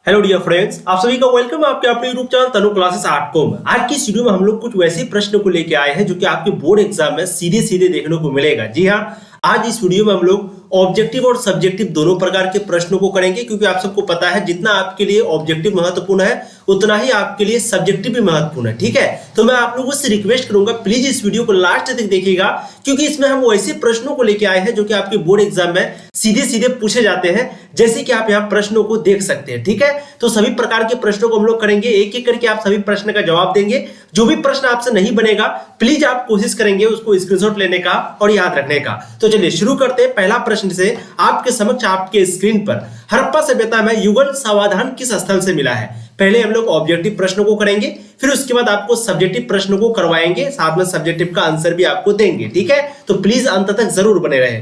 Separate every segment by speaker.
Speaker 1: Hello dear friends, आप सभी का वेलकम आपके अपने यूट्यूब चैनल तनु क्लासेस आर्ट को में। आज की इस वीडियो में हम लोग कुछ वैसे प्रश्न को लेके आए हैं जो कि आपके बोर्ड एग्जाम में सीधे सीधे देखने को मिलेगा। जी हाँ, आज इस वीडियो में हम लोग ऑब्जेक्टिव और सब्जेक्टिव दोनों प्रकार के प्रश्नों को करेंगे, क्योंकि आप सबको पता है जितना आपके लिए ऑब्जेक्टिव महत्वपूर्ण है उतना ही आपके लिए सब्जेक्टिव भी महत्वपूर्ण है। ठीक है, तो मैं आप लोगों से रिक्वेस्ट करूंगा प्लीज इस वीडियो को लास्ट तक देखिएगा, क्योंकि इसमें हम ऐसे प्रश्नों को लेके आए हैं जो कि आपके बोर्ड एग्जाम में सीधे सीधे पूछे जाते हैं, जैसे कि आप यहाँ प्रश्नों को देख सकते हैं। ठीक है, तो सभी प्रकार के प्रश्नों को हम लोग करेंगे, एक एक करके आप सभी प्रश्न का जवाब देंगे। जो भी प्रश्न आपसे नहीं बनेगा प्लीज आप कोशिश करेंगे उसको स्क्रीनशॉट लेने का और याद रखने का। तो चलिए शुरू करते हैं पहला प्रश्न से। आपके समक्ष आपके स्क्रीन पर हड़प्पा सभ्यता में युगल समाधान किस स्थल से मिला है? पहले हम लोग ऑब्जेक्टिव प्रश्नों को करेंगे, फिर उसके बाद आपको सब्जेक्टिव प्रश्नों को करवाएंगे, साथ में सब्जेक्टिव का आंसर भी आपको देंगे। ठीक है, तो प्लीज अंत तक जरूर बने रहे।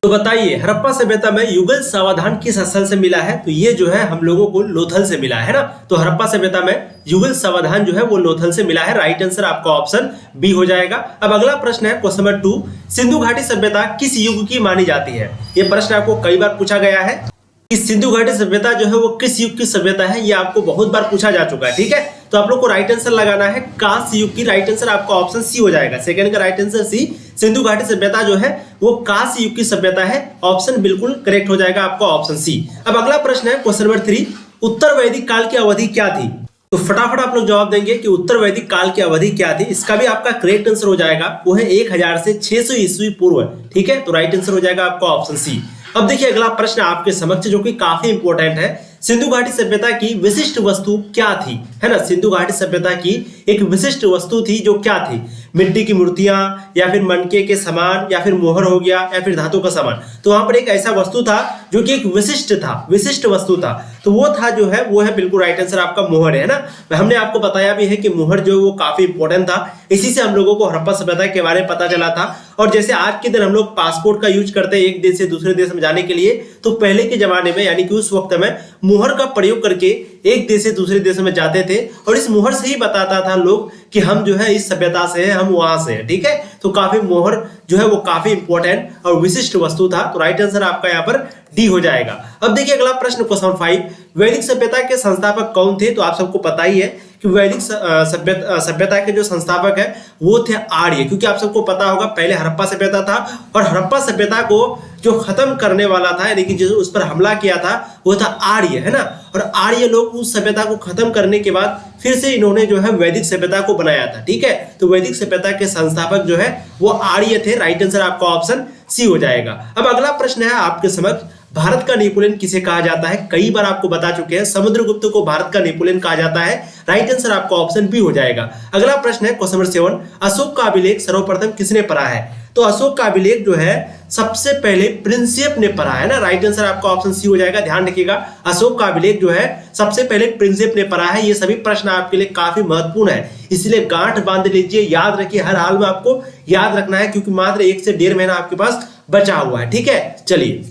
Speaker 1: तो बताइए हड़प्पा सभ्यता में युगल समाधान किस स्थल से मिला है? तो ये जो है हम लोगों को लोथल से मिला है ना। तो हड़प्पा सभ्यता में युगल समाधान जो है वो लोथल से मिला है। राइट आंसर आपका ऑप्शन बी हो जाएगा। अब अगला प्रश्न है क्वेश्चन नंबर 2, सिंधु घाटी सभ्यता किस युग की मानी जाती है? ये प्रश्न आपको कई बार पूछा गया है कि सिंधु घाटी सभ्यता जो है वो किस युग की सभ्यता है, ये आपको बहुत बार पूछा जा चुका है। ठीक है, तो आप लोग को राइट आंसर लगाना है कांस्य युग की। राइट आंसर आपका ऑप्शन सी हो जाएगा। सेकंड का राइट आंसर सी, सिंधु घाटी सभ्यता जो है वो कांस्य युग की सभ्यता है। ऑप्शन बिल्कुल करेक्ट हो जाएगा आपका ऑप्शन सी। अब अगला प्रश्न है क्वेश्चन नंबर 3, उत्तर वैदिक काल की अवधि क्या थी? तो फटाफट आप लोग जवाब देंगे कि उत्तर वैदिक काल की अवधि क्या थी। इसका भी आपका करेक्ट आंसर हो जाएगा, वो है 1000 से 600 ईस्वी पूर्व। ठीक है, तो राइट आंसर हो जाएगा आपका ऑप्शन सी। अब देखिए अगला प्रश्न आपके समक्ष जो कि काफी इंपॉर्टेंट है, सिंधु घाटी सभ्यता की विशिष्ट वस्तु क्या थी? है ना, सिंधु घाटी सभ्यता की एक विशिष्ट वस्तु थी जो क्या थी? मिट्टी की मूर्तियां, या फिर मनके के सामान, या फिर मोहर हो गया, या फिर धातु का सामान। तो वहां पर एक ऐसा वस्तु था जो कि एक विशिष्ट था, विशिष्ट वस्तु था। तो वो था जो है वो है बिल्कुल राइट आंसर आपका मोहर है ना। हमने आपको बताया भी है कि मोहर जो है वो काफी इंपॉर्टेंट था, इसी से हम लोगों को हड़प्पा सभ्यता के बारे में पता चला था। और जैसे आज के दिन हम लोग पासपोर्ट का यूज करते हैं एक देश से दूसरे देश में जाने के लिए, तो पहले के जमाने में यानी कि उस वक्त में मोहर का प्रयोग करके एक देश से दूसरे देश में जाते थे, और इस मोहर से ही बताता था लोग कि हम जो है इस सभ्यता से हैं, हम वहां से हैं। ठीक है, तो काफी मोहर जो है वो काफी इंपॉर्टेंट और विशिष्ट वस्तु था। तो राइट आंसर आपका यहाँ पर डी हो जाएगा। अब देखिए अगला प्रश्न क्वेश्चन 5, वैदिक सभ्यता के संस्थापक कौन थे? तो आप सबको पता ही है कि वैदिक सभ्यता के जो संस्थापक है वो थे आर्य, क्योंकि आप सबको पता होगा पहले हड़प्पा सभ्यता था, और हड़प्पा सभ्यता को जो खत्म करने वाला था यानी कि जो उस पर हमला किया था वो था आर्य, है ना। और आर्य लोग उस सभ्यता को खत्म करने के बाद फिर से इन्होंने जो है वैदिक सभ्यता को बनाया था। ठीक है, तो वैदिक सभ्यता के संस्थापक जो है वो आर्य थे। राइट आंसर आपका ऑप्शन सी हो जाएगा। अब अगला प्रश्न है आपके समक्ष, भारत का नेपोलियन किसे कहा जाता है? कई बार आपको बता चुके हैं, समुद्रगुप्त को भारत का नेपोलियन कहा जाता है। राइट आंसर आपका ऑप्शन बी हो जाएगा। अगला प्रश्न है क्वेश्चन नंबर 7, अशोक का अभिलेख सर्वप्रथम किसने पढ़ा है? तो अशोक का अभिलेख जो है सबसे पहले प्रिंसेप ने पढ़ा है ना। राइट आंसर आपका ऑप्शन सी हो जाएगा। ध्यान रखिएगा, अशोक का अभिलेख जो है सबसे पहले प्रिंसेप ने पढ़ा है। ये सभी प्रश्न आपके लिए काफी महत्वपूर्ण है, इसलिए गांठ बांध लीजिए, याद रखिए, हर हाल में आपको याद रखना है, क्योंकि मात्र 1 से 1.5 महीना आपके पास बचा हुआ है। ठीक है, चलिए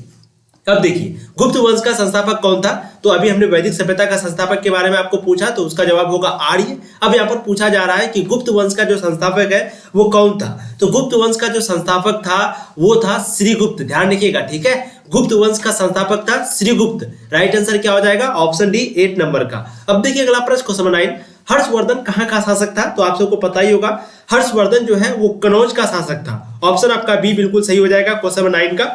Speaker 1: अब देखिए गुप्त वंश का संस्थापक कौन था? तो अभी हमने वैदिक सभ्यता का संस्थापक के बारे में आपको पूछा, तो उसका जवाब होगा आर्य। अब यहाँ पर पूछा जा रहा है कि गुप्त वंश का जो संस्थापक है वो कौन था? तो गुप्त वंश का जो संस्थापक था वो था श्रीगुप्त। ध्यान रखिएगा, ठीक है, गुप्त वंश का संस्थापक था श्रीगुप्त। राइट आंसर क्या हो जाएगा? ऑप्शन डी 8 नंबर का। अब देखिए अगला प्रश्न क्वेश्चन 9, हर्षवर्धन कहाँ का शासक था? तो आप सबको पता ही होगा हर्षवर्धन जो है वो कनौज का शासक था। ऑप्शन आपका बी बिल्कुल सही हो जाएगा क्वेश्चन 9 का।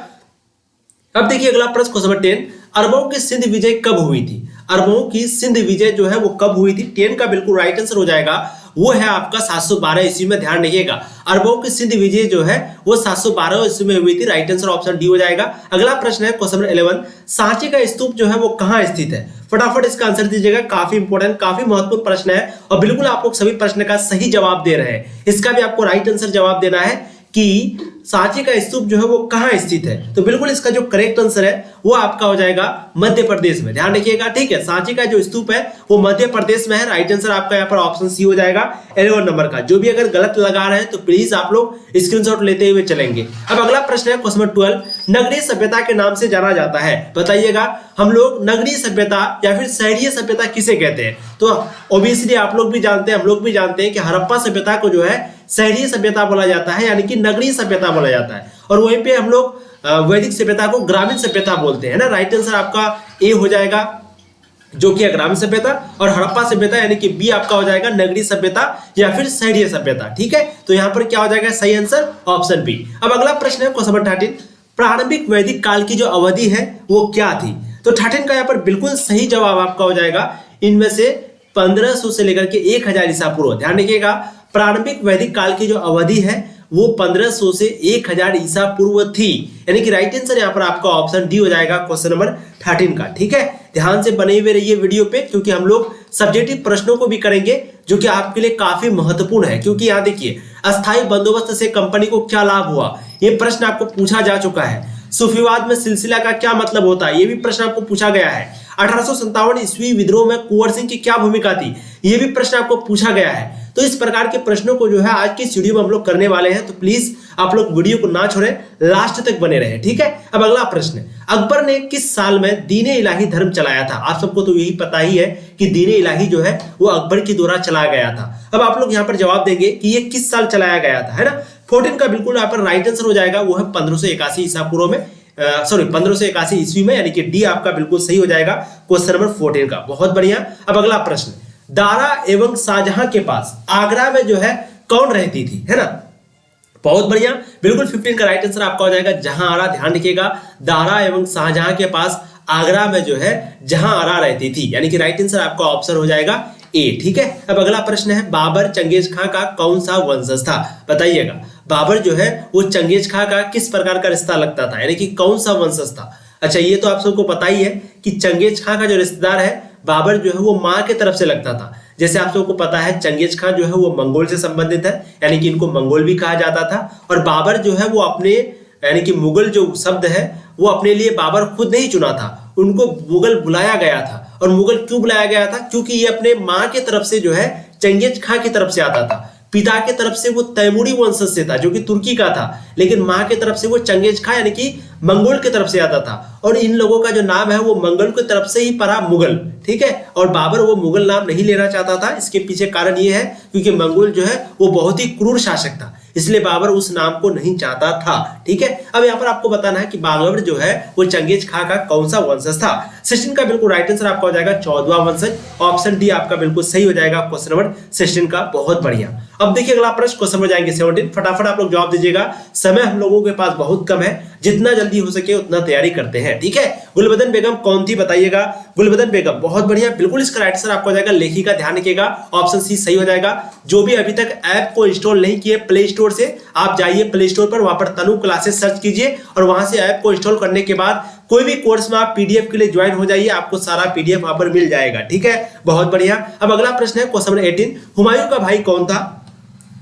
Speaker 1: अब देखिए अगला प्रश्न क्वेश्चन नंबर 10, अरबों की सिंध विजय कब हुई थी? अरबों की सिंध विजय जो है वो कब हुई थी? 10 का बिल्कुल राइट आंसर हो जाएगा, वो है आपका 712 ईस्वी में। ध्यान रखिएगा, अरबों की सिंध विजय जो है वो 712 ईस्वी में हुई थी। राइट आंसर ऑप्शन डी हो जाएगा। अगला प्रश्न है क्वेश्चन नंबर 11, सांची का स्तूप जो है वो कहाँ स्थित है? फटाफट इसका आंसर दीजिएगा, काफी इंपॉर्टेंट, काफी महत्वपूर्ण प्रश्न है, और बिल्कुल आप लोग सभी प्रश्न का सही जवाब दे रहे हैं। इसका भी आपको राइट आंसर जवाब देना है कि सांची का स्तूप जो है वो कहाँ स्थित है। तो बिल्कुल इसका जो करेक्ट आंसर है वो आपका हो जाएगा मध्य प्रदेश में। ध्यान रखिएगा, ठीक है, सांची का जो स्तूप है वो मध्य प्रदेश में है। राइट आंसर आपका यहाँ पर ऑप्शन सी हो जाएगा 11 नंबर का। जो भी अगर गलत लगा रहे हैं तो प्लीज आप लोग स्क्रीनशॉट लेते हुए चलेंगे। अब अगला प्रश्न है क्वेश्चन नंबर 12, नगरीय सभ्यता के नाम से जाना जाता है। बताइएगा हम लोग नगरीय सभ्यता या फिर शहरीय सभ्यता किसे कहते हैं? तो ऑब्वियसली आप लोग भी जानते हैं, हम लोग भी जानते हैं कि हड़प्पा सभ्यता को जो है शहरीय सभ्यता बोला जाता है, यानी कि नगरीय सभ्यता बोला जाता है। और वहीं पे हम लोग वैदिक सभ्यता को ग्रामीण सभ्यता बोलते हैं ना। राइट आंसर आपका ए हो जाएगा। जो कि अग्रामी सभ्यता, और हड़प्पा सभ्यता यानी कि बी आपका हो जाएगा नगरीय सभ्यता या फिर शहरीय सभ्यता। ठीक है, तो यहां पर क्या हो जाएगा सही आंसर ऑप्शन बी। अब अगला प्रश्न है क्वेश्चन नंबर 13, प्रारंभिक वैदिक काल की जो अवधि है वो क्या थी? तो 13 का यहाँ पर बिल्कुल सही जवाब आपका हो जाएगा इनमें से 1500 से लेकर के 1000 ईसा पूर्व। ध्यान रखिएगा, प्रारंभिक वैदिक काल की जो अवधि है वो 1500 से 1000 ईसा पूर्व थी, यानी कि राइट आंसर यहाँ पर आपका ऑप्शन डी हो जाएगा क्वेश्चन नंबर 13 का। ठीक है, ध्यान से बने हुए रहिए वीडियो पे, क्योंकि हम लोग सब्जेक्टिव प्रश्नों को भी करेंगे जो कि आपके लिए काफी महत्वपूर्ण है। क्योंकि यहाँ देखिए, अस्थायी बंदोबस्त से कंपनी को क्या लाभ हुआ, ये प्रश्न आपको पूछा जा चुका है। सूफीवाद में सिलसिला का क्या मतलब होता है, ये भी प्रश्न आपको पूछा गया है। 1857 ईस्वी विद्रोह में कुंवर सिंह की क्या भूमिका थी, ये भी प्रश्न आपको पूछा गया है। तो इस प्रकार के प्रश्नों को जो है आज की वीडियो में हम लोग करने वाले हैं, तो प्लीज आप लोग वीडियो को ना छोड़ें, लास्ट तक बने रहे। ठीक है, अब अगला प्रश्न, अकबर ने किस साल में दीन इलाही धर्म चलाया था? आप सबको तो यही पता ही है कि दीन इलाही जो है वो अकबर के द्वारा चलाया गया था। अब आप लोग यहाँ पर जवाब देंगे कि ये किस साल चलाया गया था, है ना। 14 का बिल्कुल यहाँ पर राइट आंसर हो जाएगा, वो है 1581 ईसा पूर्व में, 1581 ईस्वी में, यानी कि डी आपका बिल्कुल सही हो जाएगा क्वेश्चन नंबर 14 का। बहुत बढ़िया। अब अगला प्रश्न, दारा एवं शाहजहां के पास आगरा में जो है कौन रहती थी, है ना। बहुत बढ़िया, बिल्कुल 15 का राइट आंसर आपका हो जाएगा जहां आरा। ध्यान रखिएगा, दारा एवं शाहजहां के पास आगरा में जो है जहां आरा रहती थी, यानी कि राइट आंसर आपका ऑप्शन हो जाएगा ए। ठीक है, अब अगला प्रश्न है, बाबर चंगेज खां का कौन सा वंशज था? बताइएगा, बाबर जो है वो चंगेज खां का किस प्रकार का रिश्ता लगता था, यानी कि कौन सा वंशज था? अच्छा, ये तो आप सबको पता ही है कि चंगेज खां का जो रिश्तेदार है बाबर जो है वो माँ के तरफ से लगता था। जैसे आप सबको पता है चंगेज खां जो है वो मंगोल से संबंधित है, यानी कि इनको मंगोल भी कहा जाता था। और बाबर जो है वो अपने, यानी कि मुगल जो शब्द है वो अपने लिए बाबर खुद नहीं चुना था, उनको मुगल बुलाया गया था। और मुगल क्यों बुलाया गया था? क्योंकि ये अपने माँ के तरफ से जो है चंगेज खां की तरफ से आता था। पिता के तरफ से वो तैमूरी वंशज से था जो कि तुर्की का था, लेकिन माँ के तरफ से वो चंगेज खां यानी कि मंगोल की तरफ से आता था। और इन लोगों का जो नाम है वो मंगल की तरफ से ही पड़ा मुगल। ठीक है, और बाबर वो मुगल नाम नहीं लेना चाहता था। इसके पीछे कारण ये है क्योंकि मंगोल जो है वो बहुत ही क्रूर शासक था, इसलिए बाबर उस नाम को नहीं चाहता था। ठीक है, अब यहाँ पर आपको बताना है कि बाबर जो है वो चंगेज खां का कौन सा वंशज था। 16 का बिल्कुल राइट आंसर आपका हो जाएगा 14वां वंशज, ऑप्शन डी आपका बिल्कुल सही हो जाएगा क्वेश्चन नंबर 16 का। बहुत बढ़िया। अब देखिए अगला प्रश्न, क्वेश्चन नंबर जाएंगे 17, फटाफट आप लोग जवाब दीजिएगा, समय हम लोगों के पास बहुत कम है, जितना जल्दी हो सके उतना तैयारी करते हैं। ठीक है, गुलबदन बेगम कौन थी बताइएगा? गुलबदन बेगम, बहुत बढ़िया, बिल्कुल इसका राइट आंसर आपको हो जाएगा लेखिका। ध्यान रखिएगा, ऑप्शन सी सही हो जाएगा। जो भी अभी तक ऐप को इंस्टॉल नहीं किए प्ले स्टोर से, आप जाइए प्ले स्टोर पर, वहां पर तनु क्लासेस सर्च कीजिए और वहां से ऐप को इंस्टॉल करने के बाद कोई भी कोर्स में आप पीडीएफ के लिए ज्वाइन हो जाइए, आपको सारा पीडीएफ वहां पर मिल जाएगा। ठीक है, बहुत बढ़िया। अब अगला प्रश्न है क्वेश्चन नंबर 18, हुमायूं का भाई कौन था?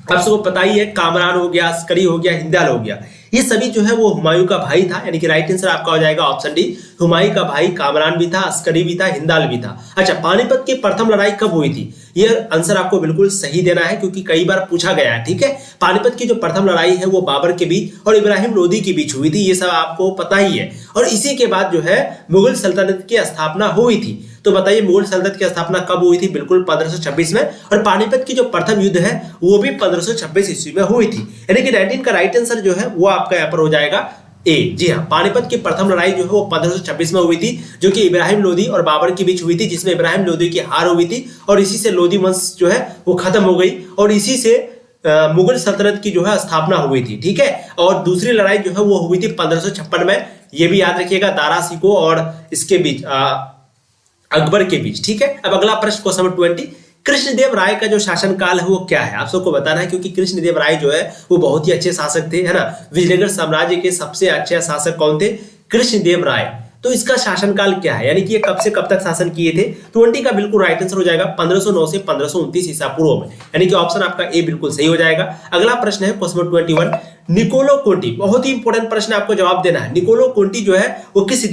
Speaker 1: आप सबको पता ही है, कामरान हो गया, अस्करी हो गया, हिंदाल हो गया, ये सभी जो है वो हुमायूं का भाई था, यानी कि राइट आंसर आपका हो जाएगा ऑप्शन डी। हुमायूं का भाई कामरान भी था, अस्करी भी था, हिंदाल भी था। अच्छा, पानीपत की प्रथम लड़ाई कब हुई थी? ये आंसर आपको बिल्कुल सही देना है क्योंकि कई बार पूछा गया है। ठीक है, पानीपत की जो प्रथम लड़ाई है वो बाबर के बीच और इब्राहिम लोदी के बीच हुई थी, ये सब आपको पता ही है। और इसी के बाद जो है मुगल सल्तनत की स्थापना हुई थी। तो बताइए मुगल सल्तनत की स्थापना कब हुई थी? बिल्कुल 1526 में। और पानीपत की जो प्रथम युद्ध है वो भी 1526 ईस्वी में हुई थी, यानी कि 19 का राइट आंसर जो है वो आपका यहाँ पर हो जाएगा ए। जी हाँ, पानीपत की प्रथम लड़ाई जो है वो 1526 में हुई थी, जो कि इब्राहिम लोदी और बाबर के बीच हुई थी, जिसमें इब्राहिम लोदी की हार हुई थी और इसी से लोदी वंश जो है वो खत्म हो गई और इसी से मुगल सल्तनत की जो है स्थापना हुई थी। ठीक है, और दूसरी लड़ाई जो है वो हुई थी 1556 में, ये भी याद रखिएगा, दारा सिकोह और इसके बीच अकबर के बीच। ठीक है, अब अगला प्रश्न क्वेश्चन नंबर 20, कृष्णदेव राय का जो शासनकाल है वो क्या है? आप सबको बताना है क्योंकि कृष्णदेव राय जो है वो बहुत ही अच्छे शासक थे, है ना। विजयनगर साम्राज्य के सबसे अच्छे शासक कौन थे? कृष्णदेव राय। तो इसका शासनकाल क्या है, यानी कि ये कब से कब तक शासन किए थे? 20 का बिल्कुल राइट आंसर हो जाएगा 1509 से 1529 ईसा पूर्व में, यानी कि ऑप्शन आपका ए बिल्कुल सही हो जाएगा। अगला प्रश्न है क्वेश्चन नंबर 21, निकोलो कोंटी, बहुत ही इंपॉर्टेंट प्रश्न आपको जवाब देना है। निकोलो कोंटी जो है वो किस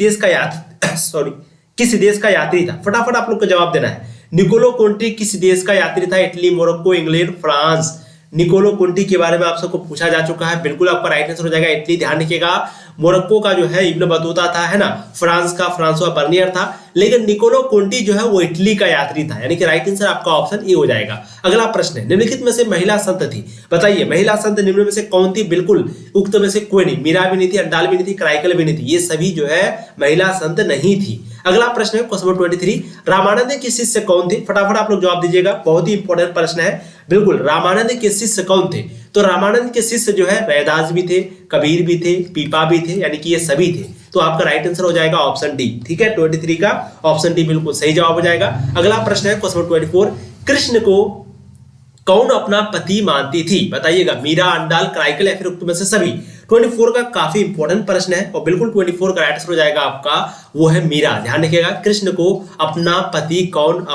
Speaker 1: देश का यात्री था? फटाफट आप लोग को जवाब देना है। निकोलो कोंटी किस देश का यात्री था? Italy, Morocco, England, France. Niccolo Conti के बारे में आप सबको पूछा जा चुका है, बिल्कुल आपका राइट आंसर हो जाएगा इटली। ध्यान रखिएगा, मोरक्को का जो है इब्न बतूता था, है ना। फ्रांस का फ्रांसवा बर्नियर था, लेकिन निकोलो कोंटी जो है वो इटली का यात्री था, यानी कि राइट आंसर आपका ऑप्शन ए हो जाएगा। अगला प्रश्न है, निम्नलिखित में से महिला संत थी, बताइए महिला संत निम्न में से कौन थी? बिल्कुल उक्त में से कोई नहीं, मीरा भी नहीं थी, अंडाल भी नहीं थी, कराइकल भी नहीं थी, ये सभी जो है महिला संत नहीं थी। अगला प्रश्न है क्वेश्चन नंबर 23, रामानंद के शिष्य कौन थे? फटाफट आप लोग जवाब दीजिएगा, बहुत ही इंपॉर्टेंट प्रश्न है। बिल्कुल, रामानंद के शिष्य कौन थे? तो रामानंद के शिष्य जो है रैदास भी थे, कबीर भी थे, पीपा भी थे, यानी कि ये सभी थे। तो आपका राइट आंसर हो जाएगा ऑप्शन डी। ठीक है, 23 का ऑप्शन डी बिल्कुल सही जवाब हो जाएगा। अगला प्रश्न है क्वेश्चन नंबर 24, कृष्ण को कौन अपना पति मानती थी? बताइएगा, मीरा, अंडाल, कराइकल या फिर उक्त में से सभी। 24 का काफी इंपॉर्टेंट प्रश्न है और बिल्कुल 24 का राइट आंसर हो जाएगा आपका वो है मीरा। ध्यान रखिएगा, कृष्ण को अपना पति कौन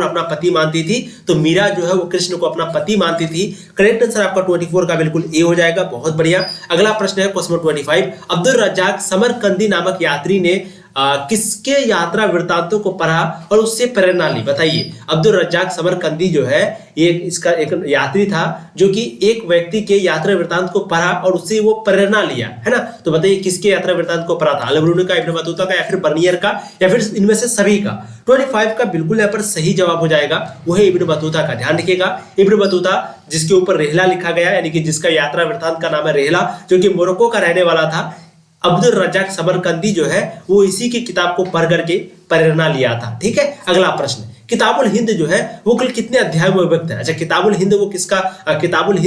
Speaker 1: अपना पति मानती थी? तो मीरा जो है वो कृष्ण को अपना पति मानती थी। करेक्ट आंसर आपका 24 का बिल्कुल ए हो जाएगा, बहुत बढ़िया। अगला प्रश्न है question number 25, Abdul Razzaq Samarqandi नामक यात्री ने किसके यात्रा वृत्तांतों को पढ़ा और उससे प्रेरणा ली? बताइए, अब्दुल रज्जाक समरकंदी जो है इसका एक यात्री था जो कि एक व्यक्ति के यात्रा वृत्तांत को पढ़ा और उससे वो प्रेरणा लिया, है ना। तो बताइए किसके यात्रा वृत्तांत को पढ़ा था? अल-बरूनी का, इब्न बतूता का, या फिर बर्नियर का, या फिर इनमें से सभी का? 25 का बिल्कुल यहाँ पर सही जवाब हो जाएगा, वो है इब्न बतूता का। ध्यान रखिएगा, इब्न बतूता जिसके ऊपर रेहला लिखा गया, यानी कि जिसका यात्रा वृत्तांत का नाम है रेहला, जो कि मोरक्को का रहने वाला था। अब्दुल रज्जाक समरकंदी जो है वो इसी की किताब को पढ़ करके प्रेरणा लिया था। ठीक है, अगला प्रश्न, किताबुल हिंद जो है वो कुल कितने अध्याय में विभक्त है? अच्छा, किताबुल हिंद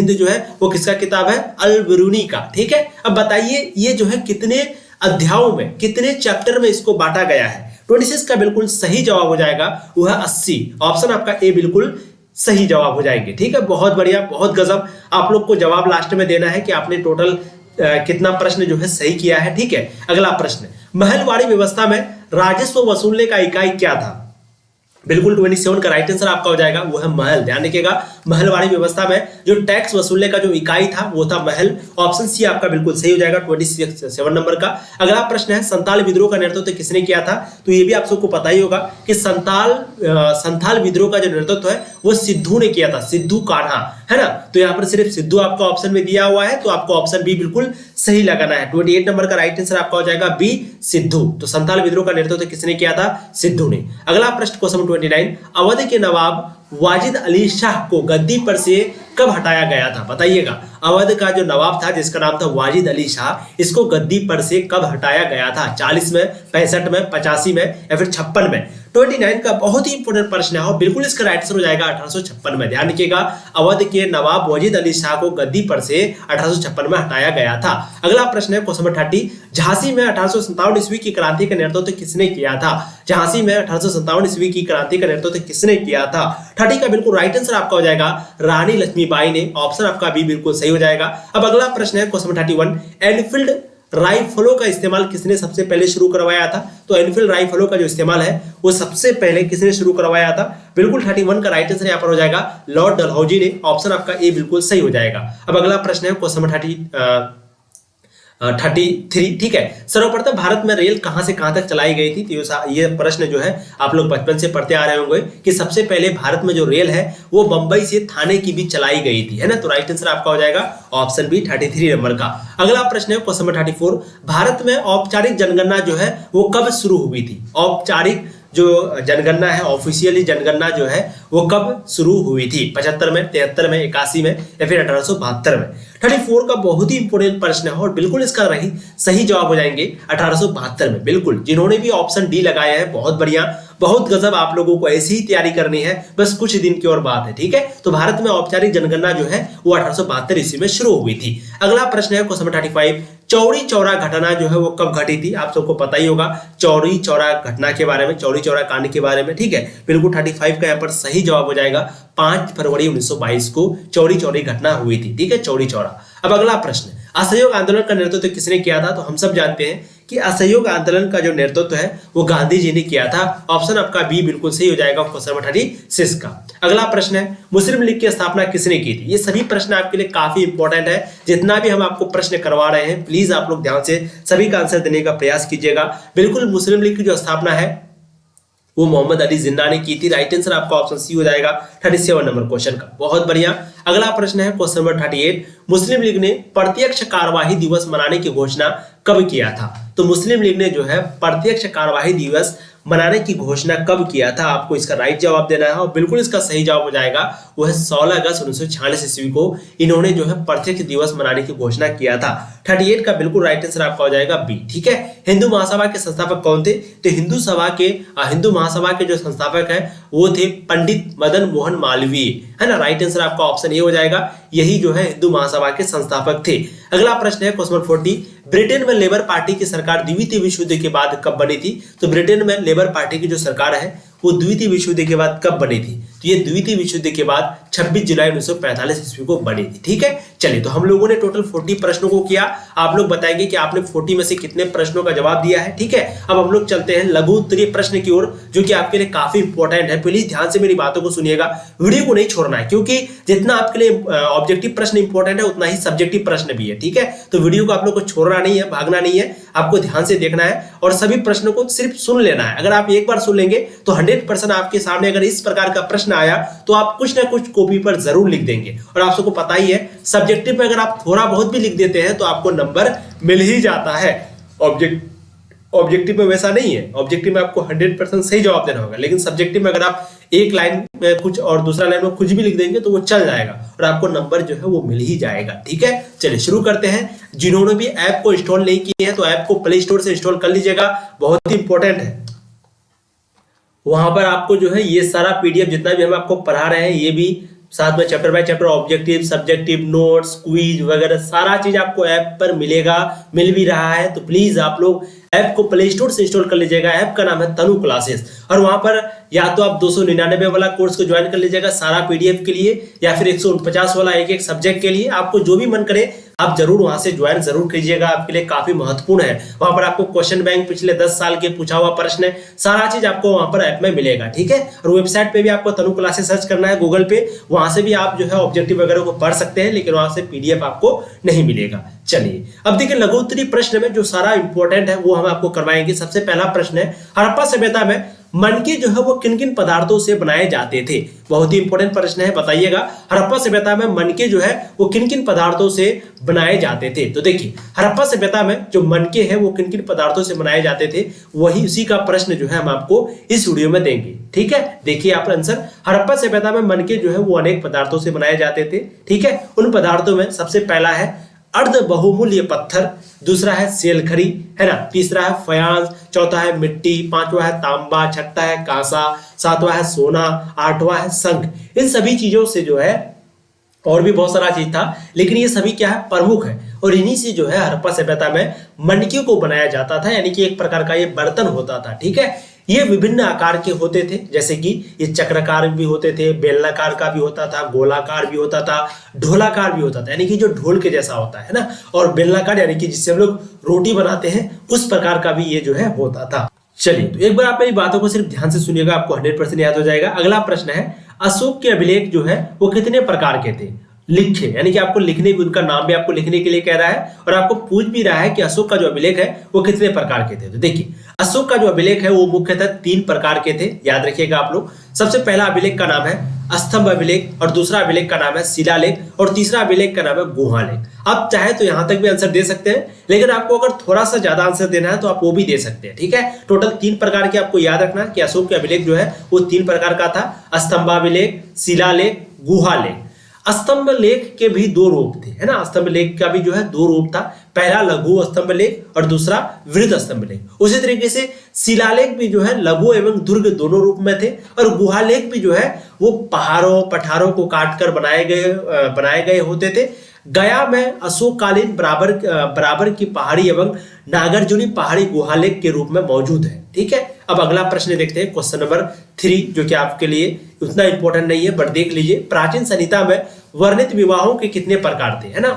Speaker 1: जो है वो किसका किताब है? अल-बरूनी का। ठीक है, अब बताइए ये जो है कितने अध्यायों में, कितने चैप्टर में इसको बांटा गया है? 26 का बिल्कुल सही जवाब हो जाएगा, वो है 80। ऑप्शन आपका ए बिल्कुल सही जवाब हो जाएंगे। ठीक है, बहुत बढ़िया, बहुत गजब। आप लोग को जवाब लास्ट में देना है कि आपने टोटल कितना प्रश्न जो है सही किया है। ठीक है, अगला प्रश्न, महलवाड़ी व्यवस्था में राजस्व वसूलने का इकाई क्या था? बिल्कुल 27 का राइट आंसर आपका हो जाएगा, वो है महल। ध्यान रखिएगा, महलवाड़ी व्यवस्था में जो टैक्स वसूलने का जो इकाई था वो था महल। ऑप्शन सी आपका बिल्कुल सही हो जाएगा 27 नंबर का। अगला प्रश्न है, संताल विद्रोह का नेतृत्व किसने किया था? तो ये भी आप सबको पता ही होगा कि संताल विद्रोह का जो नेतृत्व है वो सिद्धू ने किया था, सिद्धू कान्हा, है ना। तो यहाँ पर सिर्फ सिद्धू आपका ऑप्शन में दिया हुआ है, तो आपको ऑप्शन बी बिल्कुल सही लगाना है। 28 नंबर का राइट आंसर आपका हो जाएगा बी, सिद्धू। तो संताल विद्रोह का नेतृत्व किसने किया था? सिद्धू ने। अगला प्रश्न क्वेश्चन 29, अवध के नवाब वाजिद अली शाह को गद्दी पर से कब हटाया गया था? बताइएगा, अवध का जो नवाब था जिसका नाम था वाजिद अली शाह, इसको गद्दी पर से कब हटाया गया था? 40 में, 65 में, 85 में या फिर 56 में? 29 का बहुत ही इंपोर्टेंट प्रश्न है और बिल्कुल इसका राइट आंसर हो जाएगा 1856 में। ध्यान रखिएगा, अवध के नवाब वाजिद अली शाह को गद्दी पर से 1856 में हटाया गया था। अगला प्रश्न है क्वेश्चन नंबर 30, झांसी में 1857 ईस्वी की क्रांति का नेतृत्व किसने किया था? झांसी में 1857 ईस्वी की क्रांति का नेतृत्व किसने किया था? 30 का बिल्कुल राइट आंसर आपका हो जाएगा रानी लक्ष्मीबाई ने। ऑप्शन आपका बी बिल्कुल सही हो जाएगा। अब अगला प्रश्न है क्वेश्चन नंबर 31, एनफील्ड राइफलों का इस्तेमाल किसने सबसे पहले शुरू करवाया था? तो एनफील्ड राइफलों का जो इस्तेमाल है वो सबसे पहले किसने शुरू करवाया था? बिल्कुल 31 का राइट आंसर यहाँ पर हो जाएगा लॉर्ड डलहौजी ने। ऑप्शन आपका ए बिल्कुल सही हो जाएगा। अब अगला प्रश्न है क्वेश्चन नंबर 33। ठीक है, सर्वप्रथम भारत में रेल कहां से कहां तक चलाई गई थी? तो ये प्रश्न जो है आप लोग बचपन से पढ़ते आ रहे होंगे कि सबसे पहले भारत में जो रेल है वो बंबई से थाने की भी चलाई गई थी, है ना। तो राइट आंसर आपका हो जाएगा ऑप्शन बी 33 नंबर का। अगला प्रश्न है क्वेश्चन नंबर 34, भारत में औपचारिक जनगणना जो है वो कब शुरू हुई थी? औपचारिक जो जनगणना है, ऑफिशियली जनगणना जो है वो कब शुरू हुई थी? 75 में, 73 में, 81 में या फिर 1872 में? 34 का बहुत ही इंपोर्टेंट प्रश्न है और बिल्कुल इसका सही जवाब हो जाएंगे 1872 में। बिल्कुल, जिन्होंने भी ऑप्शन डी लगाया है बहुत बढ़िया, बहुत गजब। आप लोगों को ऐसी ही तैयारी करनी है, बस कुछ दिन की और बात है। ठीक है, तो भारत में औपचारिक जनगणना जो है वो 1872 ईस्वी में शुरू हुई थी। अगला प्रश्न है क्वेश्चन नंबर 35, चौरी चौरा घटना जो है वो कब घटी थी? आप सबको पता ही होगा चौरी चौरा घटना के बारे में, चौरी चौरा कांड के बारे में। ठीक है, बिल्कुल 35 का यहाँ पर सही जवाब हो जाएगा 5 फरवरी 1922 को चौरी चौरी घटना हुई थी। ठीक है, चौरी चौरा। अब अगला प्रश्न, असहयोग आंदोलन का नेतृत्व किसने किया था? तो हम सब जानते हैं कि असहयोग आंदोलन का जो नेतृत्व है वो गांधी जी ने किया था। ऑप्शन आपका बी बिल्कुल सही हो जाएगा क्वेश्चन नंबर 36 का। अगला प्रश्न है, मुस्लिम लीग की स्थापना किसने की थी? ये सभी प्रश्न आपके लिए काफी इंपॉर्टेंट है। जितना भी हम आपको प्रश्न करवा रहे हैं प्लीज आप लोग ध्यान से सभी का आंसर देने का प्रयास कीजिएगा। बिल्कुल, मुस्लिम लीग की जो स्थापना है वो मोहम्मद अली जिन्ना ने की थी। राइट आंसर आपका ऑप्शन सी हो जाएगा 37 नंबर क्वेश्चन का। बहुत बढ़िया। अगला प्रश्न है क्वेश्चन नंबर 38, मुस्लिम लीग ने प्रत्यक्ष कार्यवाही दिवस मनाने की घोषणा कब किया था? तो मुस्लिम लीग ने जो है प्रत्यक्ष कार्यवाही दिवस मनाने की घोषणा कब किया था? आपको इसका राइट जवाब देना है और बिल्कुल इसका सही जवाब हो जाएगा वो है 16 अगस्त 1946 ईस्वी को इन्होंने जो है प्रत्यक्ष दिवस मनाने की घोषणा किया था। 38 का बिल्कुल राइट आंसर आपका हो जाएगा बी। ठीक है, हिंदू महासभा के संस्थापक कौन थे? तो हिंदू महासभा के जो संस्थापक है वो थे पंडित मदन मोहन मालवीय, है ना। राइट आंसर आपका ऑप्शन ए हो जाएगा, यही जो है हिंदू महासभा के संस्थापक थे। अगला प्रश्न है क्वेश्चन 40, ब्रिटेन में लेबर पार्टी की सरकार द्वितीय विश्व युद्ध के बाद कब बनी थी? तो ब्रिटेन में लेबर पार्टी की जो सरकार है वो द्वितीय विश्व युद्ध के बाद कब बनी थी? तो ये द्वितीय विश्व युद्ध के बाद 26 जुलाई 1945 ईस्वी को बनी थी। ठीक है, चलिए तो हम लोगों ने टोटल 40 प्रश्नों को किया। आप लोग बताएंगे कि आपने 40 में से कितने प्रश्नों का जवाब दिया है। ठीक है, अब हम लोग चलते हैं लघु उत्तरीय प्रश्न की ओर, जो कि आपके लिए काफी इंपॉर्टेंट है। प्लीज ध्यान से मेरी बातों को सुनिएगा, वीडियो को नहीं छोड़ना है, क्योंकि जितना आपके लिए ऑब्जेक्टिव प्रश्न इंपॉर्टेंट है उतना ही सब्जेक्टिव प्रश्न भी है। ठीक है, तो वीडियो को आप लोग को छोड़ना नहीं है, भागना नहीं है, आपको ध्यान से देखना है और सभी प्रश्नों को सिर्फ सुन लेना है। अगर आप एक बार सुन लेंगे तो 100% आपके सामने अगर इस प्रकार का प्रश्न आया तो आप कुछ ना कुछ कॉपी पर जरूर लिख देंगे। और आप सबको पता ही है सब्जेक्टिव में अगर आप थोड़ा बहुत भी लिख देते हैं तो आपको नंबर मिल ही जाता है। ऑब्जेक्टिव में वैसा नहीं है, ऑब्जेक्टिव में आपको 100% सही जवाब देना होगा, लेकिन सब्जेक्टिव में अगर आप एक लाइन में कुछ और दूसरा लाइन में कुछ भी लिख देंगे तो वो चल जाएगा और आपको नंबर जो है वो मिल ही जाएगा। ठीक है, चलिए शुरू करते हैं। जिन्होंने भी ऐप को इंस्टॉल नहीं किए हैं तो ऐप को प्ले स्टोर से इंस्टॉल कर लीजिएगा, बहुत ही इंपॉर्टेंट है। वहां पर आपको जो है ये सारा पीडीएफ जितना भी हम आपको पढ़ा रहे हैं ये भी साथ में chapter by chapter objective, subjective, notes, quiz वगैरह सारा चीज आपको ऐप पर मिलेगा, मिल भी रहा है। तो प्लीज आप लोग ऐप को प्ले स्टोर से इंस्टॉल कर लीजिएगा। ऐप का नाम है तनु क्लासेस और वहां पर या तो आप 299 वाला कोर्स को ज्वाइन कर लीजिएगा सारा पीडीएफ के लिए, या फिर 149 वाला एक सब्जेक्ट के लिए, आपको जो भी मन करे आप जरूर वहां से ज्वाइन जरूर कीजिएगा, आपके लिए काफी महत्वपूर्ण है। वहां पर आपको क्वेश्चन बैंक पिछले 10 साल के पूछा हुआ प्रश्न सारा चीज आपको वहां पर ऐप में मिलेगा। ठीक है, और वेबसाइट पे भी आपको तनु क्लासेस सर्च करना है गूगल पे, वहां से भी आप जो है ऑब्जेक्टिव वगैरह को पढ़ सकते हैं, लेकिन वहां से पीडीएफ आपको नहीं मिलेगा। चलिए अब देखिए लघु उत्तरीय प्रश्न में जो सारा इंपॉर्टेंट है वो हम आपको करवाएंगे। सबसे पहला प्रश्न है, हड़प्पा सभ्यता में मनके जो है वो किन किन पदार्थों से बनाए जाते थे? बहुत ही इंपॉर्टेंट प्रश्न है, बताइएगा। हड़प्पा सभ्यता में मनके जो है वो किन किन पदार्थों से बनाए जाते थे? तो देखिए हड़प्पा सभ्यता में जो मनके है वो किन किन पदार्थों से बनाए जाते थे, वही उसी का प्रश्न जो है हम आपको इस वीडियो में देंगे। ठीक है, देखिए आप आंसर। हड़प्पा सभ्यता में मनके जो है वो अनेक पदार्थों से बनाए जाते थे। ठीक है, उन पदार्थों में सबसे पहला है अर्ध बहुमूल्य पत्थर, दूसरा है सेलखरी, है ना, तीसरा है फयांस, चौथा है मिट्टी, पांचवा है तांबा, छठा है कांसा, सातवां है सोना, आठवां है शंख। इन सभी चीजों से जो है और भी बहुत सारा चीज था, लेकिन ये सभी क्या है प्रमुख है और इन्हीं से जो है हड़प्पा सभ्यता में मनके को बनाया जाता था, यानी कि एक प्रकार का ये बर्तन होता था। ठीक है, ये विभिन्न आकार के होते थे, जैसे कि ये चक्राकार भी होते थे, बेलनाकार का भी होता था, गोलाकार भी होता था, ढोलाकार भी होता था, यानी कि जो ढोल के जैसा होता है ना, और बेलनाकार यानी कि जिससे हम लोग रोटी बनाते हैं उस प्रकार का भी ये जो है होता था। चलिए तो एक बार आप मेरी बातों को सिर्फ ध्यान से सुनिएगा, आपको 100% याद हो जाएगा। अगला प्रश्न है, अशोक के अभिलेख जो है वो कितने प्रकार के थे? लिखे, यानी कि आपको लिखने भी, उनका नाम भी आपको लिखने के लिए कह रहा है और आपको पूछ भी रहा है कि अशोक का जो अभिलेख है वो कितने प्रकार के थे। तो देखिए अशोक का जो अभिलेख है वो मुख्यतः 3 प्रकार के थे, याद रखिएगा आप लोग। सबसे पहला अभिलेख का नाम है स्तंभ अभिलेख, और दूसरा अभिलेख का नाम है शिलालेख, और तीसरा अभिलेख का नाम है गुहालेख। आप चाहे तो यहां तक भी आंसर दे सकते हैं, लेकिन आपको अगर थोड़ा सा ज्यादा आंसर देना है तो आप वो भी दे सकते हैं। ठीक है, टोटल 3 प्रकार के आपको याद रखना कि अशोक के अभिलेख जो है वो 3 प्रकार का था, स्तंभाभिलेख, शिलालेख, गुहालेख। स्तंभ लेख के भी 2 रूप थे, है ना, स्तंभ लेख का भी जो है 2 रूप था, पहला लघु स्तंभ लेख और दूसरा वृहद स्तंभ लेख। उसी तरीके से शिलालेख भी जो है लघु एवं दीर्घ दोनों रूप में थे, और गुहालेख भी जो है वो पहाड़ों पठारों को काटकर बनाए गए होते थे। गया में अशोककालीन बराबर की पहाड़ी एवं नागार्जुनी पहाड़ी गुहालेख के रूप में मौजूद है। ठीक है, अब अगला प्रश्न देखते हैं, क्वेश्चन नंबर 3, जो कि आपके लिए उतना इंपॉर्टेंट नहीं है बट देख लीजिए। प्राचीन संहिता में वर्णित विवाहों के कितने प्रकार थे? है ना,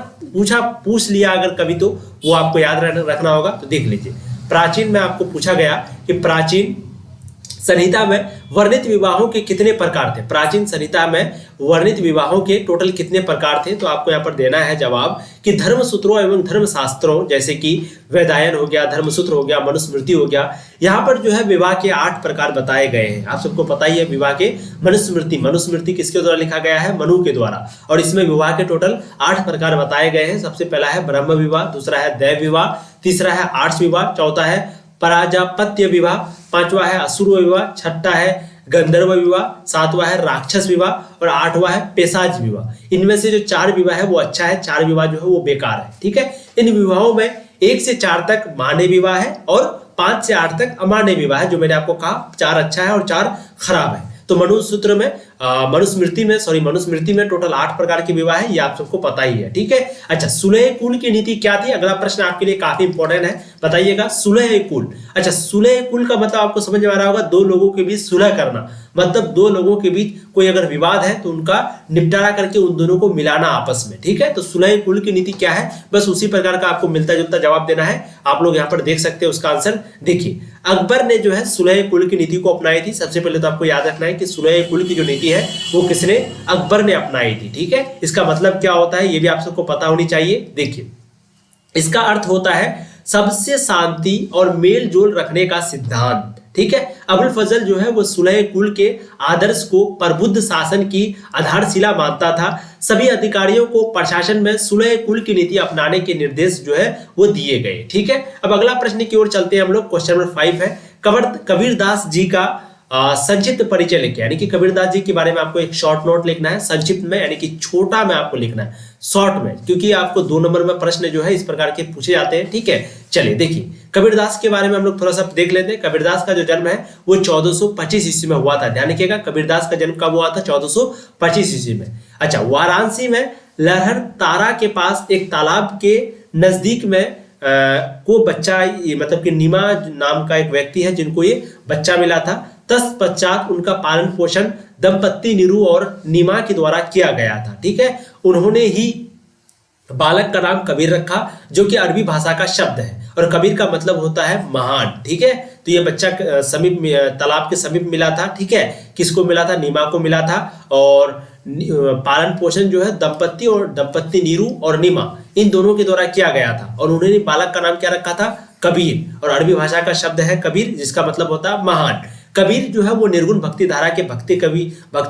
Speaker 1: पूछ लिया अगर कभी तो वो आपको याद रखना होगा, तो देख लीजिए। प्राचीन में आपको पूछा गया कि प्राचीन संहिता में वर्णित विवाहों के कितने प्रकार थे? प्राचीन संहिता में वर्णित विवाहों के टोटल कितने प्रकार थे? तो आपको यहाँ पर देना है जवाब कि धर्मसूत्रों एवं धर्मशास्त्रों, जैसे कि वेदायन हो गया, धर्मसूत्र हो गया, मनुस्मृति हो गया, यहाँ पर जो है विवाह के 8 प्रकार बताए गए हैं। आप सबको पता ही है विवाह के मनुस्मृति किसके द्वारा लिखा गया है? मनु के द्वारा, और इसमें विवाह के टोटल 8 प्रकार बताए गए हैं। सबसे पहला है ब्रह्म विवाह, दूसरा है दैव विवाह, तीसरा है आर्ष विवाह, चौथा है पराजापत्य विवाह, पांचवा है असुर विवाह, छठा है गंधर्व विवाह, सातवां है राक्षस विवाह और आठवां है पेशाच विवाह। इनमें से जो 4 विवाह है वो अच्छा है, 4 विवाह जो है वो बेकार है। ठीक है, इन विवाहों में 1 से 4 तक मान्य विवाह है और 5 से 8 तक अमान्य विवाह है। जो मैंने आपको कहा 4 अच्छा है और 4 खराब है। तो मनुस्मृति में टोटल 8 प्रकार के विवाह है, ये आप सबको पता ही है। ठीक है, अच्छा सुलह कुल की नीति क्या थी? अगला प्रश्न आपके लिए काफी इंपॉर्टेंट है, बताइएगा। सुलह कुल, अच्छा सुलह कुल का मतलब आपको समझ में आ रहा होगा, 2 लोगों के बीच सुलह करना, मतलब 2 लोगों के बीच कोई अगर विवाद है तो उनका निपटारा करके उन दोनों को मिलाना आपस में। ठीक है, तो सुलह कुल की नीति क्या है, बस उसी प्रकार का आपको मिलता जुलता जवाब देना है। आप लोग यहाँ पर देख सकते हैं उसका आंसर। देखिए अकबर ने जो है सुलह कुल की नीति को अपनाई थी। सबसे पहले तो आपको याद रखना है कि सुलह कुल की जो नीति है वो किसने, अकबर ने अपनाई थी। ठीक है, इसका मतलब क्या होता है ये भी आप सबको पता होनी चाहिए। देखिए इसका अर्थ होता है सबसे शांति और मेल जोल रखने का सिद्धांत। ठीक है, अबुल फजल जो है वो सुलह कुल के आदर्श को प्रबुद्ध शासन की आधारशिला मानता था। सभी अधिकारियों को प्रशासन में सुलह कुल की नीति अपनाने के निर्देश जो है वो दिए गए। ठीक है, अब अगला प्रश्न की ओर चलते हैं हम लोग। क्वेश्चन नंबर 5 है, कबीरदास जी का संक्षिप्त परिचय लिखे, यानी कि कबीरदास जी के बारे में आपको एक शॉर्ट नोट लिखना है, संक्षिप्त में यानी कि छोटा में आपको लिखना है, शॉर्ट में, क्योंकि आपको 2 नंबर में प्रश्न जो है इस प्रकार के पूछे जाते हैं। ठीक है, चलिए देखिए कबीरदास के बारे में हम लोग थोड़ा सा देख लेते हैं। कबीरदास का जो जन्म है वो 1425 ईस्वी में हुआ था। ध्यान रखिएगा कबीरदास का जन्म कब हुआ था, 1425 ईस्वी में। अच्छा, वाराणसी में लहर तारा के पास एक तालाब के नजदीक में को बच्चा, मतलब कि नीमा नाम का एक व्यक्ति है जिनको ये बच्चा मिला था। तत्पश्चात उनका पालन पोषण दंपत्ति नीरू और नीमा के द्वारा किया गया था। ठीक है, उन्होंने ही बालक का नाम कबीर रखा, जो कि अरबी भाषा का शब्द है और कबीर का मतलब होता है महान। ठीक है, तो ये बच्चा समीप तालाब के समीप मिला था। ठीक है, किसको मिला था, नीमा को मिला था। और पालन पोषण जो है दंपत्ति नीरू और नीमा इन दोनों के द्वारा किया गया था। और उन्होंने बालक का नाम क्या रखा था, कबीर, और अरबी भाषा का शब्द है कबीर, जिसका मतलब होता है महान। कबीर जो है वो निर्गुण भक्ति धारा के भक्त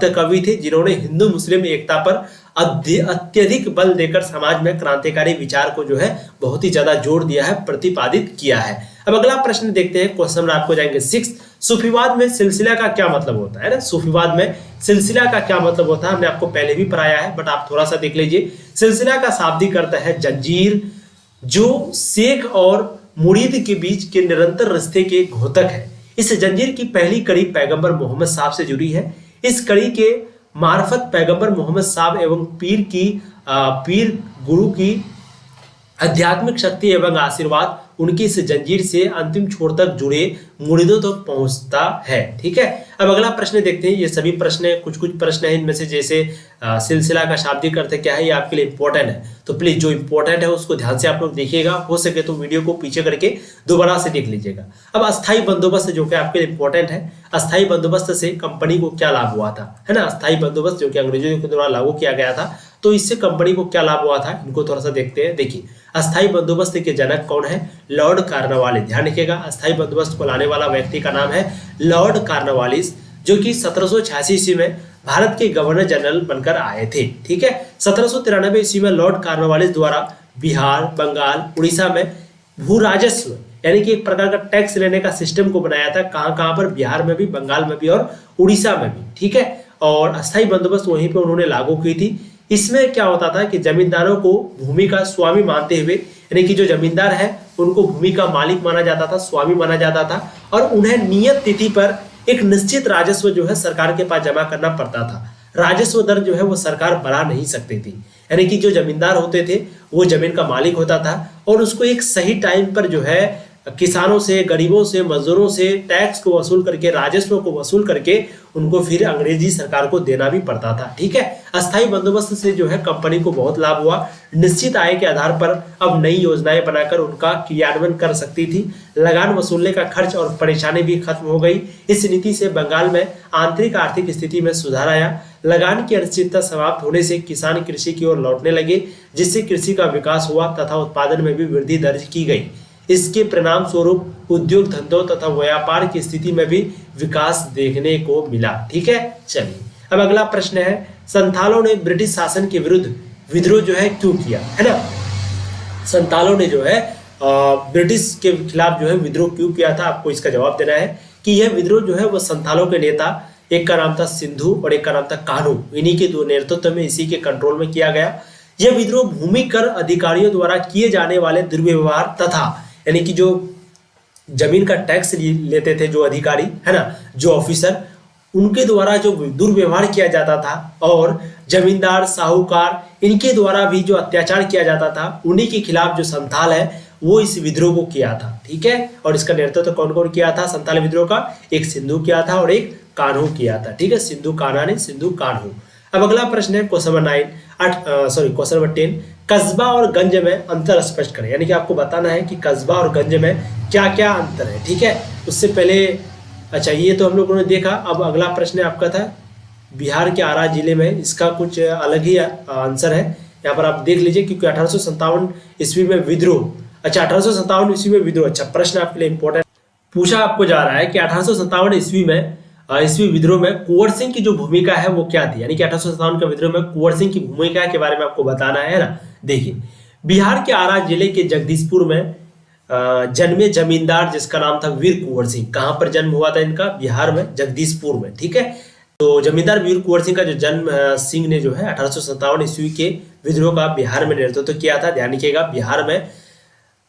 Speaker 1: कवि थे, जिन्होंने हिंदू मुस्लिम एकता पर अत्यधिक बल देकर समाज में क्रांतिकारी विचार को जो है बहुत ही ज्यादा जोर दिया है, प्रतिपादित किया है। अब अगला प्रश्न देखते हैं, क्वेश्चन नंबर आपको जाएंगे 6। सूफीवाद में सिलसिला का क्या मतलब होता है ना, सूफीवाद में सिलसिला का क्या मतलब होता है, हमने आपको पहले भी पढ़ाया है, बट आप थोड़ा सा देख लीजिए। सिलसिला का शाब्दिक अर्थ है जंजीर, जो शेख और मुरीद के बीच के निरंतर रिश्ते के घोतक है। इस जंजीर की पहली कड़ी पैगंबर मोहम्मद साहब से जुड़ी है। इस कड़ी के मार्फत पैगंबर मोहम्मद साहब एवं पीर गुरु की आध्यात्मिक शक्ति एवं आशीर्वाद उनकी इस जंजीर से अंतिम छोर तक जुड़े मुरीदों तक पहुंचता है। ठीक है, अब अगला प्रश्न देखते हैं। ये सभी प्रश्न कुछ प्रश्न हैं इनमें से, जैसे सिलसिला का शाब्दिक अर्थ क्या है, ये आपके लिए इंपॉर्टेंट है, तो प्लीज जो इंपॉर्टेंट है उसको ध्यान से आप लोग देखिएगा, हो सके तो वीडियो को पीछे करके दोबारा से देख लीजिएगा। अब अस्थायी बंदोबस्त जो कि आपके लिए इंपॉर्टेंट है, अस्थायी बंदोबस्त से कंपनी को क्या लाभ हुआ था, है ना। अस्थायी बंदोबस्त जो कि अंग्रेजों के द्वारा लागू किया गया था, तो इससे कंपनी को क्या लाभ हुआ था, इनको थोड़ा सा देखते हैं। देखिए अस्थायी बंदोबस्त के जनक कौन है, लॉर्ड कॉर्नवालिस। ध्यान रखिएगा अस्थायी बंदोबस्त को लाने वाला व्यक्ति का नाम है लॉर्ड कॉर्नवालिस, जो कि 1786 ईस्वी में भारत के गवर्नर जनरल बनकर आए थे। ठीक है, 1793 ईस्वी में लॉर्ड कॉर्नवालिस द्वारा बिहार, बंगाल, उड़ीसा में भू राजस्व यानी कि एक प्रकार का टैक्स लेने का सिस्टम को बनाया था। कहां पर, बिहार में भी, बंगाल में भी और उड़ीसा में भी। ठीक है, और अस्थायी बंदोबस्त वहीं पे उन्होंने लागू की थी। इसमें क्या होता था कि जमींदारों को भूमि का स्वामी मानते हुए, यानी कि जो जमींदार है उनको भूमि का मालिक माना जाता था, स्वामी माना जाता था, और उन्हें नियत तिथि पर एक निश्चित राजस्व जो है सरकार के पास जमा करना पड़ता था। राजस्व दर जो है वो सरकार बढ़ा नहीं सकती थी, यानी कि जो जमींदार होते थे वो जमीन का मालिक होता था और उसको एक सही टाइम पर जो है किसानों से, गरीबों से, मजदूरों से टैक्स को वसूल करके, राजस्व को वसूल करके उनको फिर अंग्रेजी सरकार को देना भी पड़ता था। ठीक है, अस्थायी बंदोबस्त से जो है कंपनी को बहुत लाभ हुआ। निश्चित आय के आधार पर अब नई योजनाएं बनाकर उनका क्रियान्वयन कर सकती थी। लगान वसूलने का खर्च और परेशानी भी खत्म हो गई। इस नीति से बंगाल में आंतरिक आर्थिक स्थिति में सुधार आया। लगान की अनिश्चितता समाप्त होने से किसान कृषि की ओर लौटने लगे, जिससे कृषि का विकास हुआ तथा उत्पादन में भी वृद्धि दर्ज की गई। इसके परिणाम स्वरूप उद्योग धंधों तथा व्यापार की स्थिति में भी विकास देखने को मिला। ठीक है, चलिए अब अगला प्रश्न है, संथालों ने ब्रिटिश शासन के विरुद्ध विद्रोह जो है क्यों किया, है ना। संथालों ने जो है ब्रिटिश के खिलाफ जो है विद्रोह क्यों किया था, आपको इसका जवाब देना है। कि यह विद्रोह जो है वो संथालों के नेता, एक का नाम था सिंधु और एक का नाम था कान्हू, इन्हीं के दो नेतृत्व में, इसी के कंट्रोल में किया गया। यह विद्रोह भूमि कर अधिकारियों द्वारा किए जाने वाले दुर्व्यवहार तथा, यानी कि जो जमीन का टैक्स लेते थे जो अधिकारी है ना, जो ऑफिसर, उनके द्वारा जो दुर्व्यवहार किया जाता था, और जमींदार साहूकार इनके द्वारा भी जो अत्याचार किया जाता था, उन्हीं के खिलाफ जो संथाल है वो इस विद्रोह को किया था। ठीक है, और इसका नेतृत्व कौन कौन किया था संथाल विद्रोह का? एक सिंधु किया था और एक कान्हू किया था। ठीक है, सिंधु कान्हा नहीं, सिंधु कान्हू। अब अगला प्रश्न है क्वेश्चन नंबर 10, कस्बा और गंज में अंतर स्पष्ट करें। यानी कि आपको बताना है कि कस्बा और गंज में क्या क्या अंतर है। ठीक है, उससे पहले अच्छा ये तो हम लोगों ने देखा। अब अगला प्रश्न आपका था बिहार के आरा जिले में, इसका कुछ अलग ही आंसर है, यहाँ पर आप देख लीजिए, क्योंकि 1857 ईस्वी में विद्रोह, अच्छा 1857 ईस्वी में विद्रोह, अच्छा प्रश्न आपके लिए इंपॉर्टेंट पूछा आपको जा रहा है कि 1857 ईस्वी विद्रोह में कुंवर सिंह की जो भूमिका है वो क्या थी। यानी कि 1857 के विद्रोह में कुंवर सिंह की भूमिका के बारे में आपको बताना है ना। देखिए, बिहार के आरा जिले के जगदीशपुर में जन्मे जमींदार जिसका नाम था वीर कुंवर सिंह। कहां पर जन्म हुआ था इनका? बिहार में, जगदीशपुर में। ठीक है, तो जमींदार वीर कुंवर सिंह का जो जन्म सिंह ने जो है 1857 ईस्वी के विद्रोह का बिहार में नेतृत्व किया था। ध्यान रखिएगा, बिहार में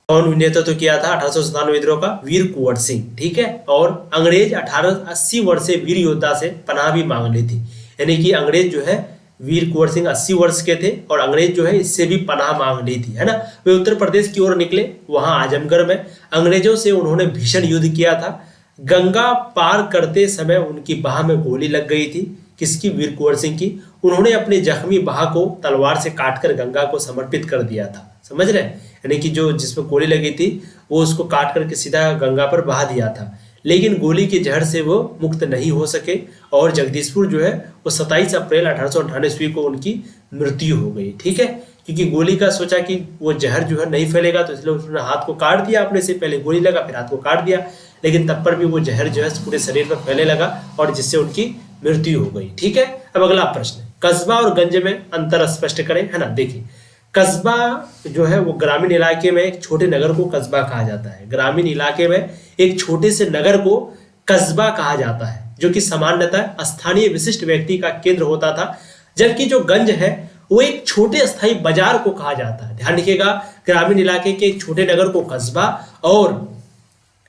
Speaker 1: कौन नेतृत्व किया था 1857 विद्रोह का? वीर कुंवर सिंह। ठीक है, और अंग्रेज 1880 वर्षीय वीर योद्धा से पनाह भी मांग ली थी। यानी कि अंग्रेज जो है, वीर कुंवर सिंह 80 वर्ष के थे और अंग्रेज जो है इससे भी पनाह मांग ली थी, है ना। वे उत्तर प्रदेश की ओर निकले, वहां आजमगढ़ में अंग्रेजों से उन्होंने भीषण युद्ध किया था। गंगा पार करते समय उनकी बाह में गोली लग गई थी। किसकी? वीर कुंवर सिंह की। उन्होंने अपने जख्मी बाह को तलवार से काटकर गंगा को समर्पित कर दिया था। समझ रहे हैं? यानी कि जो जिसमें गोली लगी थी वो उसको काट करके सीधा गंगा पर बहा दिया था, लेकिन गोली के जहर से वो मुक्त नहीं हो सके और जगदीशपुर जो है वो 27 अप्रैल 1898 ईस्वी को उनकी मृत्यु हो गई। ठीक है, क्योंकि गोली का सोचा कि वो जहर जो है नहीं फैलेगा, तो इसलिए उसने हाथ को काट दिया अपने से। पहले गोली लगा, फिर हाथ को काट दिया, लेकिन तब पर भी वो जहर जो है पूरे शरीर पर फैलने लगा और जिससे उनकी मृत्यु हो गई। ठीक है, अब अगला प्रश्न, कस्बा और गंज में अंतर स्पष्ट करें, है ना। देखिए, कस्बा जो है वो ग्रामीण इलाके में एक छोटे नगर को कस्बा कहा जाता है। ग्रामीण इलाके में एक छोटे से नगर को कस्बा कहा जाता है, जो कि सामान्यतः स्थानीय विशिष्ट व्यक्ति का केंद्र होता था। जबकि जो गंज है वो एक छोटे स्थायी बाजार को कहा जाता है। ध्यान रखिएगा, ग्रामीण इलाके के एक छोटे नगर को कस्बा और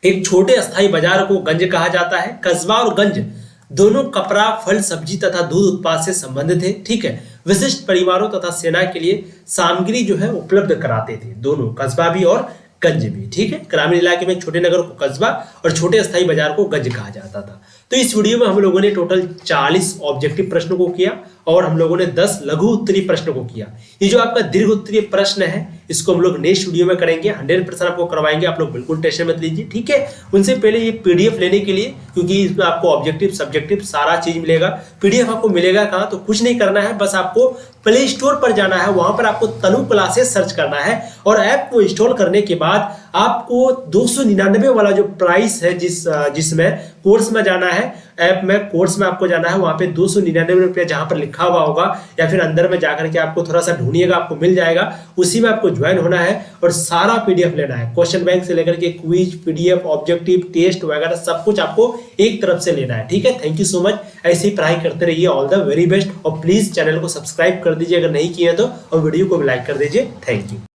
Speaker 1: एक छोटे स्थायी बाजार को गंज कहा जाता है। कस्बा और गंज दोनों कपड़ा, फल, सब्जी तथा दूध उत्पाद से संबंधित है। ठीक है, विशिष्ट परिवारों तथा सेना के लिए सामग्री जो है उपलब्ध कराते थे, दोनों कस्बा भी और गंज भी। ठीक है, ग्रामीण इलाके में छोटे नगर को कस्बा और छोटे अस्थायी बाजार को गंज कहा जाता था। तो इस वीडियो में हम लोगों ने टोटल 40 ऑब्जेक्टिव प्रश्नों को किया और हम लोगों ने 10 लघु उत्तरीय प्रश्नों को किया। ये जो आपका दीर्घ उत्तरीय प्रश्न है इसको हम लोग नेक्स्ट वीडियो में करेंगे, 100% आपको करवाएंगे। आप लोग बिल्कुल टेंशन मत लीजिए। ठीक है, उनसे पहले ये पीडीएफ लेने के लिए, क्योंकि इसमें आपको ऑब्जेक्टिव सब्जेक्टिव सारा चीज मिलेगा। पीडीएफ आपको मिलेगा कहाँ? तो कुछ नहीं करना है, बस आपको प्ले स्टोर पर जाना है, वहां पर आपको तनु क्लासेस सर्च करना है और ऐप को इंस्टॉल करने के बाद आपको 299 वाला जो प्राइस है जिसमें कोर्स में जाना है, ऐप में कोर्स में आपको जाना है, वहां पे 299 रुपये जहां पर लिखा हुआ होगा या फिर अंदर में जाकर के आपको थोड़ा सा ढूंढिएगा, आपको मिल जाएगा। उसी में आपको ज्वाइन होना है और सारा पीडीएफ लेना है, क्वेश्चन बैंक से लेकर के क्विज, पीडीएफ, ऑब्जेक्टिव, टेस्ट वगैरह सब कुछ आपको एक तरफ से लेना है। ठीक है, थैंक यू सो मच। ऐसे ही पढ़ाई करते रहिए, ऑल द वेरी बेस्ट। और प्लीज चैनल को सब्सक्राइब कर दीजिए अगर नहीं किए तो, और वीडियो को भी लाइक कर दीजिए। Thank you.